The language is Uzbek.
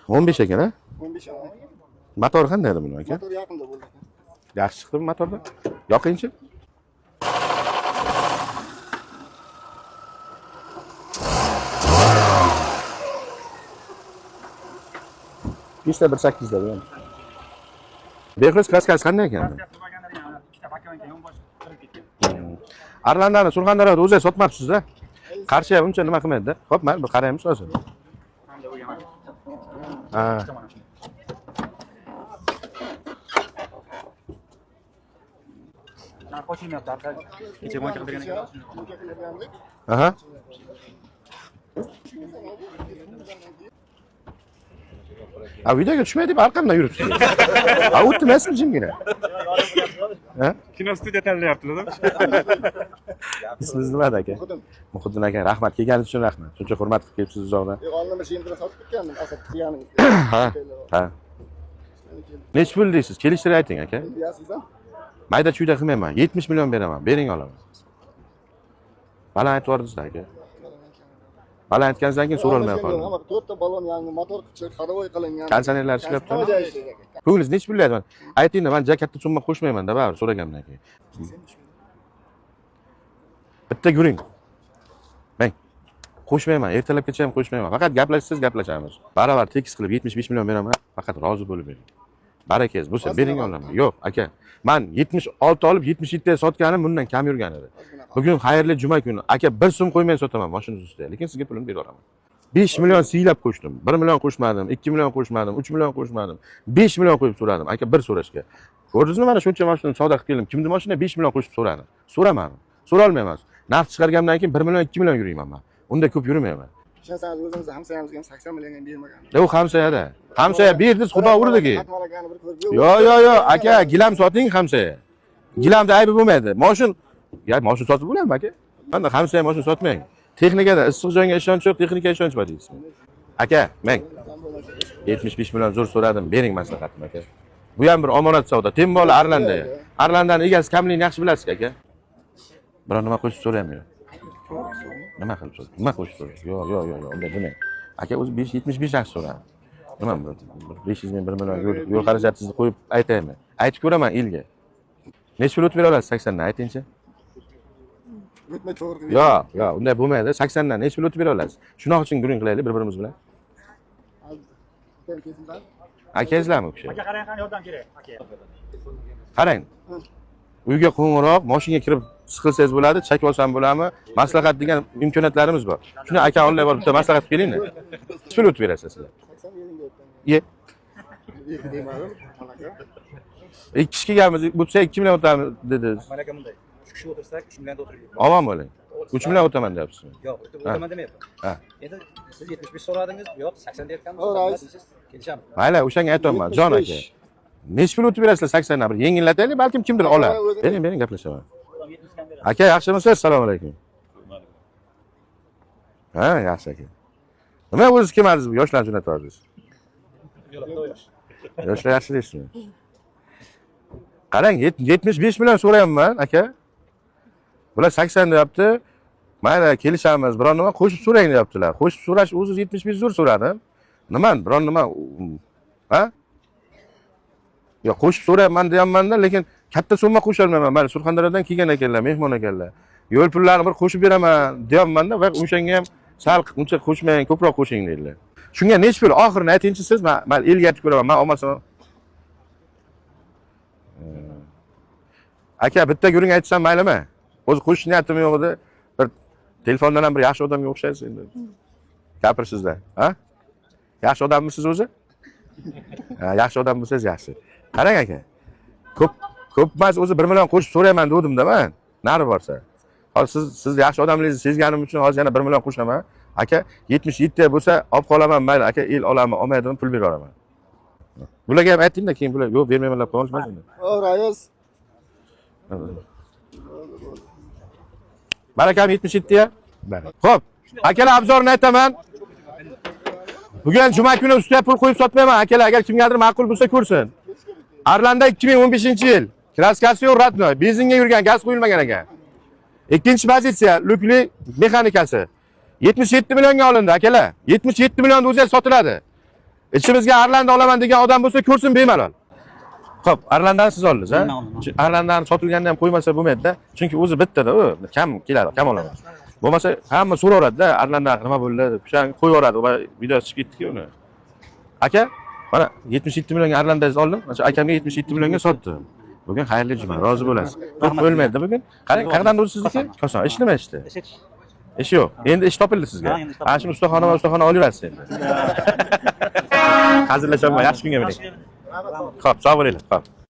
15 ekan, ha? 15 ekan. Motor qanday edi buni aka? Motor yaqinda bo'ldi. Yaxshi chiqdimi motorda? Yoqingchi. Bizda 1.8 da bu. Behruz kraskasi qanday ekan? Arlandani Surxondaryoda o'zi sotmabsiz-da. Qarshi ham uncha nima qilmaydi-da. Xo'p, mana bir qaraymiz hozir. Ha. Aha. Ha, videoga tushmay deb arqamdan yuribsiz. Ha, o'tmasmi jimgina? Ha? Kino studiya tanlayaptilar. Ismingiz nima aka? Muhiddin aka, rahmat. Kelganingiz uchun rahmat. Shuncha hurmat qilib kelibsiz uzoqdan. Oldin bir shimdan sotib ketgandim, asab deganingiz. Ha. Ha. Nech pul deysiz? Kelishtirib ayting aka. Deyapsiz-a? Mayda chuyda qilmayman. 70 million beraman. Bering olaman. Baland aytibordingiz aka. Baland aytganingizdan keyin so'ralmay qoldim. 4 ta balon yangi motor kuchi xarovoy qilingan. Kondisionerlar ishlab turibdi. Ko'nglingiz nech pul deyapman. Aytingda, men ja katta summa qo'shmayman-da, baribir so'raganimdan keyin. Bitta yuring. Men qo'shmayman, ertalabgacha ham qo'shmayman. Faqat gaplashsangiz gaplashamiz. Baravar tekis qilib 75 million beraman. Faqat rozi bo'lib bering. Barakangiz bo'lsa bering olaman. Yo'q, aka. Men 76 olib 77 ga sotganim bundan kam yurgan edi. Bugun xayrli juma kuni. Aka 1 so'm qo'ymay sotaman mashinangiz ustida, lekin sizga pulimni bera olaman. 5 million siylab qo'shdim. 1 million qo'shmadim, 2 million qo'shmadim, 3 million qo'shmadim. 5 million qo'yib so'radim. Aka bir so'rashga. Ko'rdingizmi, mana shuncha mashinani savdo qilib keldim. Kimni mashina 5 million qo'shib so'radi. So'ramadim. So'ra olmayman. Narx chiqargandan keyin 1 million 2 million yurayman men. Unda ko'p yurmayman. Ishonsangiz o'zingiz hamsoyamizga ham 80 millionga bermagan. Yo'q, hamsoyada. Hamsoya berdingiz, Xudo urdiki. Yo'q, aka, gilam soting hamsoya. Gilamda aybi bo'lmaydi. Mashin sotib bo'ladimi aka? Mana hamsoya mashin sotmang. Texnikada issiq jonga ishonch yo'q, texnikaga ishonch bor deysiz. Aka, men 75 million zo'r so'radim, bering maslahatim aka. Bu ham bir omonat savdo. Tembol Arlanda. Arlandani egasi kamligini yaxshi bilasiz aka. Biror nima qo'shib so'rayman. Nima qilib so'raysiz? Nima qo'shib so'raysiz? Yo'q, unday demang. Aka o'zi 75 yaxshi so'radi. Nima 500 ming 1 million yo'l xarajatingizni qo'yib aytaymi? Aytib ko'raman elga. Nech pul o'tib bera olasiz 80 dan aytingchi? O'tmay to'g'ri. Yo'q, unday bo'lmaydi. 80 dan nech pul o'tib bera olasiz? Shuning uchun guring qilaylik bir-birimiz bilan. Akangizlarmi o'sha? Aka qarang, qani yordam kerak, aka. Qarang. Uyga qo'ng'iroq, mashinaga kirib siqilsangiz bo'ladi, chakib olsam bo'ladimi? Maslahat degan imkoniyatlarimiz bor. Shuni aka onlay borib bitta maslahat kelinglar. Nech pul o'tib berasiz sizlar? 80 millionga o'tdim. Ye. Demadim, aka. Ikki kishi kelganmiz, bo'lsa 2 million o'tamiz dedi. Malaka bunday. 3 kishi o'tirsak 3 million o'tirib. Omon bo'ling. 3 million o'taman deyapsizmi? Yo'q, o'taman demayapman. Ha. Endi siz 75 so'radingiz, yo'q 80 deyotganmiz. Kelishamiz. Mayli, o'shanga aytayapman, jon aka. Nech pul o'tib berasizlar 80 dan? Bir yengillataylik, balkim kimdir olar. Bering, gaplashaman. Aka, yaxshimisiz? Assalomu alaykum. Ha, yaxshi aka. Nima o'zingiz kelmadingiz bu yoshlarni jo'natyapsiz? Yoshlar yaxshi deysizmi? Qarang, 75 million so'rayapman, aka. Bular 80 deyapti. Mayli, kelishamiz, biror nima qo'shib so'rang deyaptilar. Qo'shib so'rash o'zingiz 75 zo'r so'radim. Nima, biror nima, ha? Yo'q, qo'shib so'rayapman deyapman-da, lekin katta summa qo'sha olmayman. Mana Surxondaryodan kelgan ekanlar, mehmon ekanlar. Yo'l pullarini bir qo'shib beraman deyapman-da va o'shanga ham sal uncha qo'shmang, ko'proq qo'shing dedilar. Shunga nech pul oxirini aytingchi siz, men elga aytib ko'raman. Men olmasam. Aka, bitta guring aytsam maylimi? O'zi qo'shish niyatim yo'q edi. Bir telefondan ham bir yaxshi odamga o'xshaysiz endi. Gapirsizlar, ha? Yaxshi odammisiz o'zi? Ha, yaxshi odam bo'lsangiz yaxshi. Qarang aka. Ko'p emas, o'zi 1 million qo'shib so'rayman dedim-da men. Nari borsa. Hozir siz yaxshi odamligingizni sezganim uchun hozir yana 1 million qo'shaman. Aka, 77 bo'lsa olib qolaman, mayli aka, el olaman, olmaydim, pul bera olaman. Bularga ham aytingda, keyin bular yo'q, bermayman deb qolishmasin. Rais. Barakam 77 ya. Xo'p, akalar obzorni aytaman. Bugun juma kuni ustiga pul qo'yib sotmayman, akalar, agar kimgadir ma'qul bo'lsa ko'rsin. Arlanda 2015-yil. Kraskasi yo'q, ratnoy, benzinga yurgan, gaz qo'yilmagan ekan. Ikkinchi pozitsiya, lukli mexanikasi. 77 millionga olindi, akalar. 77 million o'zi sotiladi. ichimizga Arlanda olaman degan odam bo'lsa ko'rsin bemalol. Xo'p, Arlandani siz oldingiz, ha? Men oldim. Arlandani sotilganini ham qo'ymasa bo'lmaydi-da. Chunki o'zi bittada u, kam keladi, kam olamiz. Bo'lmasa hamma so'raveradi-da, Arlanda nima bo'ldi deb. O'shani qo'yaveradi va video chiqib ketdi-ku uni. Aka, mana 77 millionga Arlandangizni oldim. Mana shu akamga 77 millionga sotdim. Bugun xayrli juma, rozi bo'lasiz. Ko'p o'lmaydi bugun. Qarang, qayerdan o'zi sizniki? Koson, ish nima ishdi? Ish yo'q. Endi ish topildi sizga. Ha, endi topildi. Ana shu ustaxona va ustaxona olaverasiz endi. Hazırlaşalım, yaxshi kunga bering. Xo'p, sog' bo'linglar. Xo'p.